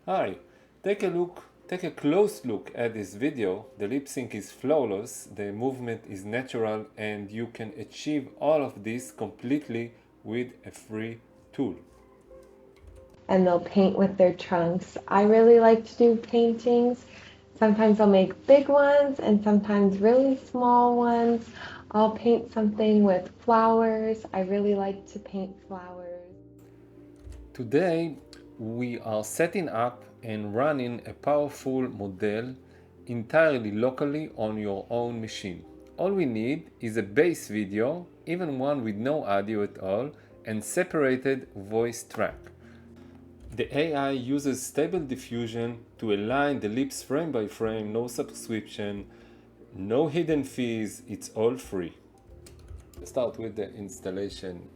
Hi, take a close look at this video. The lip sync is flawless, the movement is natural, and you can achieve all of this completely with a free tool. And they'll paint with their trunks. I really like to do paintings. Sometimes I'll make big ones and sometimes really small ones. I'll paint something with flowers. I really like to paint flowers. Today, we are setting up and running a powerful model entirely locally on your own machine. All we need is a base video, even one with no audio at all, and separated voice track. The AI uses stable diffusion to align the lips frame by frame, no subscription, no hidden fees, it's all free. Let's start with the installation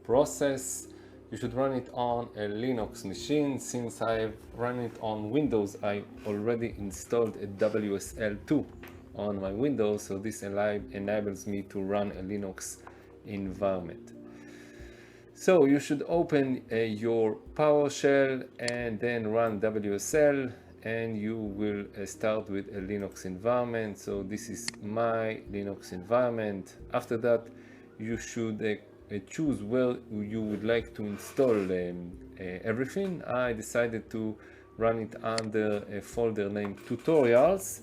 process. You should run it on a Linux machine. Since I've run it on Windows, I already installed a WSL2 on my Windows, so this enables me to run a Linux environment. So you should open your PowerShell and then run WSL, and you will start with a Linux environment. So this is my Linux environment. After that, you should choose where you would like to install everything. I decided to run it under a folder named tutorials,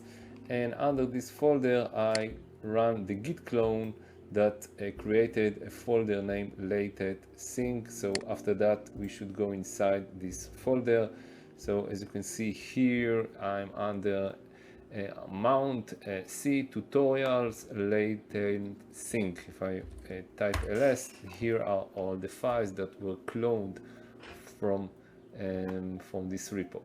and under this folder I run the git clone that created a folder named LatentSync. So after that we should go inside this folder. So as you can see here, I'm under mount C tutorials LatentSync. If I type ls, here are all the files that were cloned from this repo.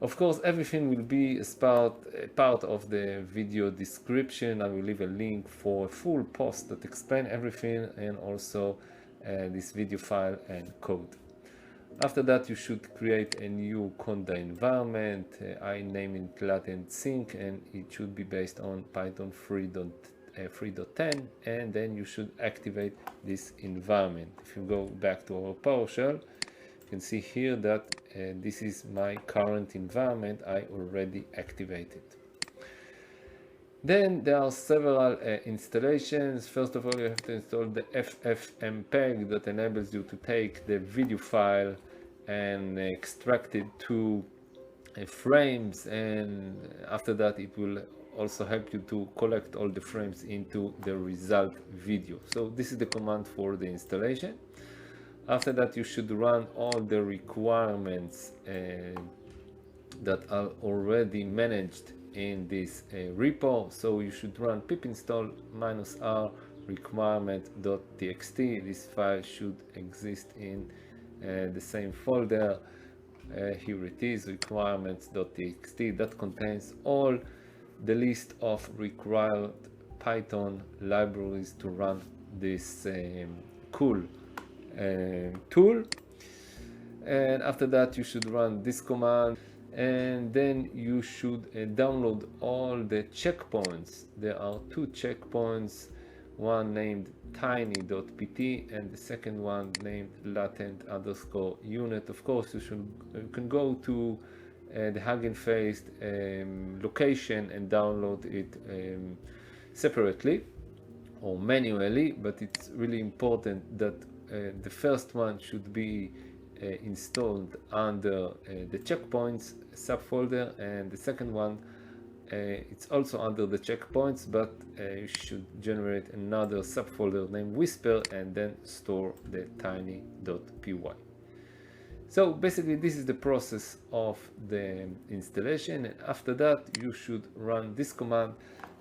Of course, everything will be as part of the video description. I will leave a link for a full post that explains everything, and also this video file and code. After that, you should create a new Conda environment. I name it LatentSync, and it should be based on Python 3.10, and then you should activate this environment. If you go back to our PowerShell, you can see here that this is my current environment I already activated. Then there are several installations. First of all, you have to install the ffmpeg that enables you to take the video file and extract it to frames, and after that it will also help you to collect all the frames into the result video. So this is the command for the installation. After that, you should run all the requirements that are already managed in this repo. So you should run pip install -r requirement.txt. This file should exist in the same folder. Here it is, requirements.txt, that contains all the list of required Python libraries to run this cool tool. And after that, you should run this command, and then you should download all the checkpoints. There are two checkpoints, one named tiny.pt and the second one named latent_unit. Of course, you can go to the Hugging Face location and download it separately or manually, but it's really important that the first one should be installed under the checkpoints subfolder, and the second one it's also under the checkpoints, but you should generate another subfolder named whisper and then store the tiny.py. So basically this is the process of the installation, and after that you should run this command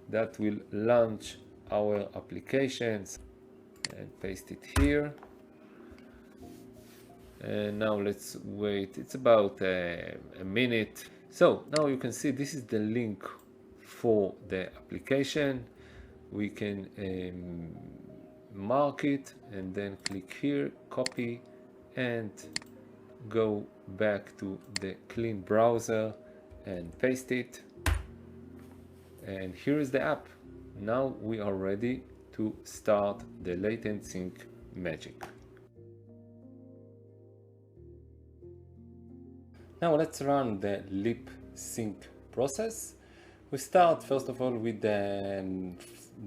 that will launch our applications, and paste it here. And now let's wait, it's about a minute. So now you can see this is the link for the application. We can mark it and then click here, copy, and go back to the clean browser and paste it. And here is the app. Now we are ready to start the LatentSync magic. Now let's run the LipSync process. We start first of all with the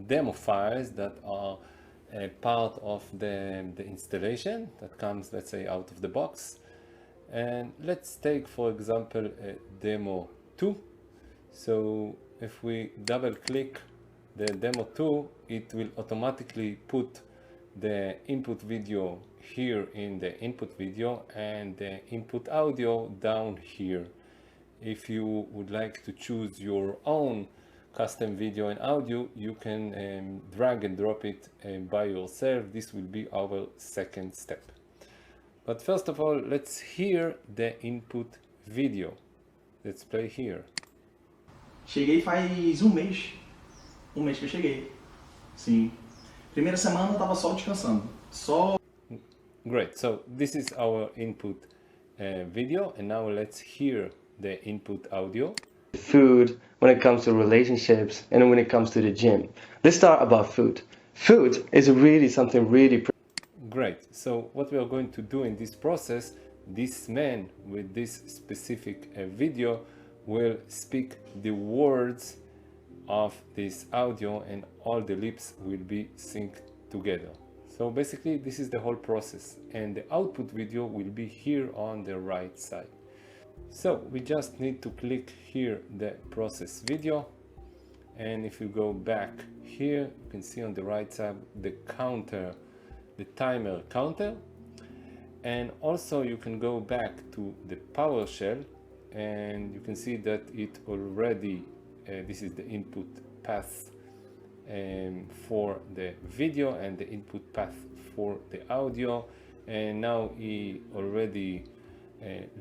demo files that are part of the installation that comes, let's say, out of the box. And let's take, for example, demo 2. So if we double click the demo 2, it will automatically put the input video here in the input video and the input audio down here. If you would like to choose your own custom video and audio, you can drag and drop it by yourself. This will be our second step. But first of all, let's hear the input video. Let's play here. Cheguei faz um mês que eu cheguei. Sim. Primeira semana eu tava só descansando. Great. So this is our input video, and now let's hear the input audio. Food, when it comes to relationships, and when it comes to the gym. Let's start about food. Food is really something really Great. So what we are going to do in this process, this man with this specific video will speak the words of this audio and all the lips will be synced together. So basically this is the whole process, and the output video will be here on the right side. So we just need to click here the process video, and if you go back here, you can see on the right side the counter, the timer counter, and also you can go back to the PowerShell and you can see that it already this is the input path for the video and the input path for the audio, and now he already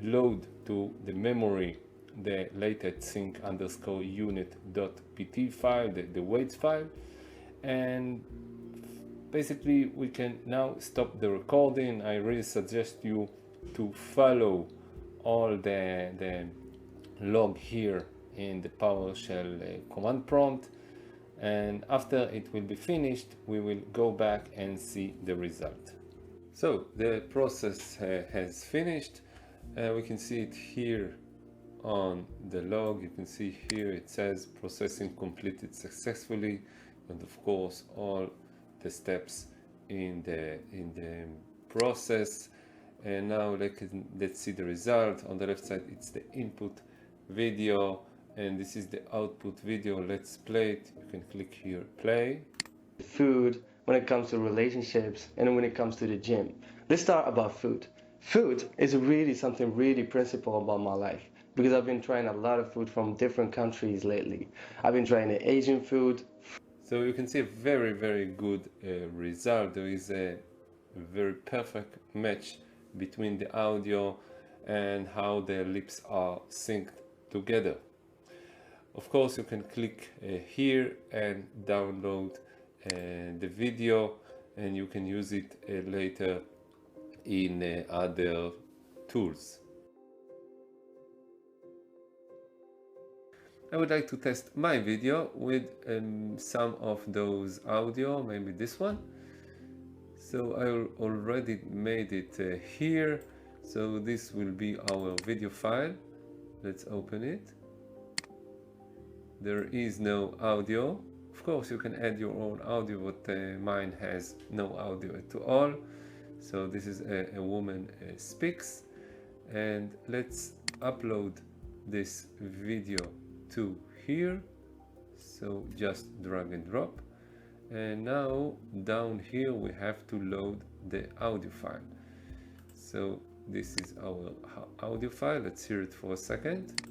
load to the memory the LatentSync underscore unit.pt file, the weights file, and basically we can now stop the recording. I really suggest you to follow all the log here in the PowerShell command prompt, and after it will be finished we will go back and see the result. So the process has finished. We can see it here on the log. You can see here it says processing completed successfully, and of course all the steps in the process. And now let's see the result. On the left side it's the input video and this is the output video. Let's play it. You can click here, play. Food, when it comes to relationships, and when it comes to the gym. Let's start about food. Food is really something really principal about my life, because I've been trying a lot of food from different countries lately. I've been trying the Asian food. So you can see a very, very good result. There is a very perfect match between the audio and how the lips are synced together. Of course, you can click here and download the video, and you can use it later in other tools. I would like to test my video with some of those audio, maybe this one. So I already made it here. So this will be our video file. Let's open it. There is no audio. Of course, you can add your own audio, but mine has no audio at all. So this is a woman speaks, and let's upload this video to here. So just drag and drop, and now down here we have to load the audio file. So this is our audio file. Let's hear it for a second.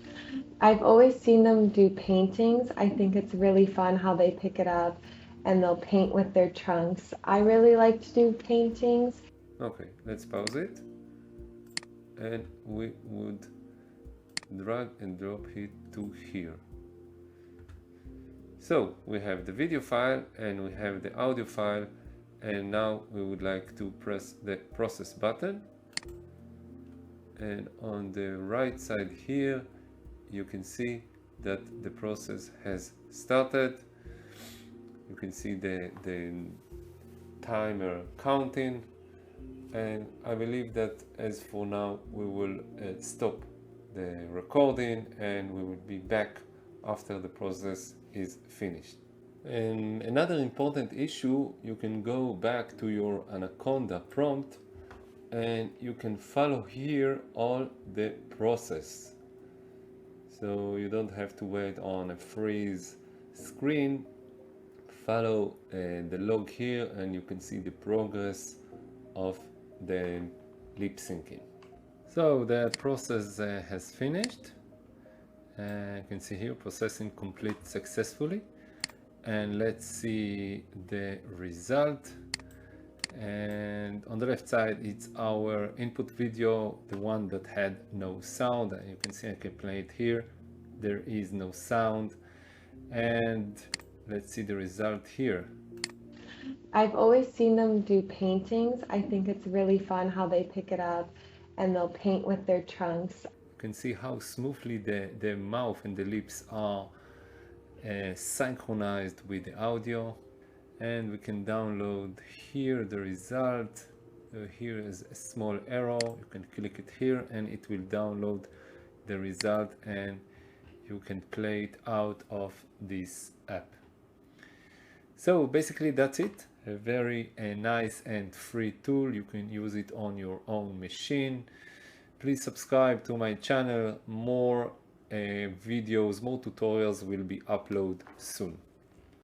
I've always seen them do paintings. I think it's really fun how they pick it up and they'll paint with their trunks. I really like to do paintings. Okay, let's pause it, and we would drag and drop it to here. So we have the video file and we have the audio file, and now we would like to press the process button, and on the right side here you can see that the process has started. You can see the timer counting, and I believe that as for now we will stop the recording, and we will be back after the process is finished. And another important issue, you can go back to your Anaconda prompt and you can follow here all the process. So you don't have to wait on a freeze screen. Follow the log here and you can see the progress of the lip syncing. So the process has finished. You can see here processing complete successfully. And let's see the result. And on the left side, it's our input video, the one that had no sound. And you can see I can play it here. There is no sound. And let's see the result here. I've always seen them do paintings. I think it's really fun how they pick it up and they'll paint with their trunks. You can see how smoothly the mouth and the lips are synchronized with the audio. And we can download here the result. Here is a small arrow. You can click it here and it will download the result and you can play it out of this app. So basically that's it. A very nice and free tool. You can use it on your own machine. Please subscribe to my channel. More videos, more tutorials will be uploaded soon.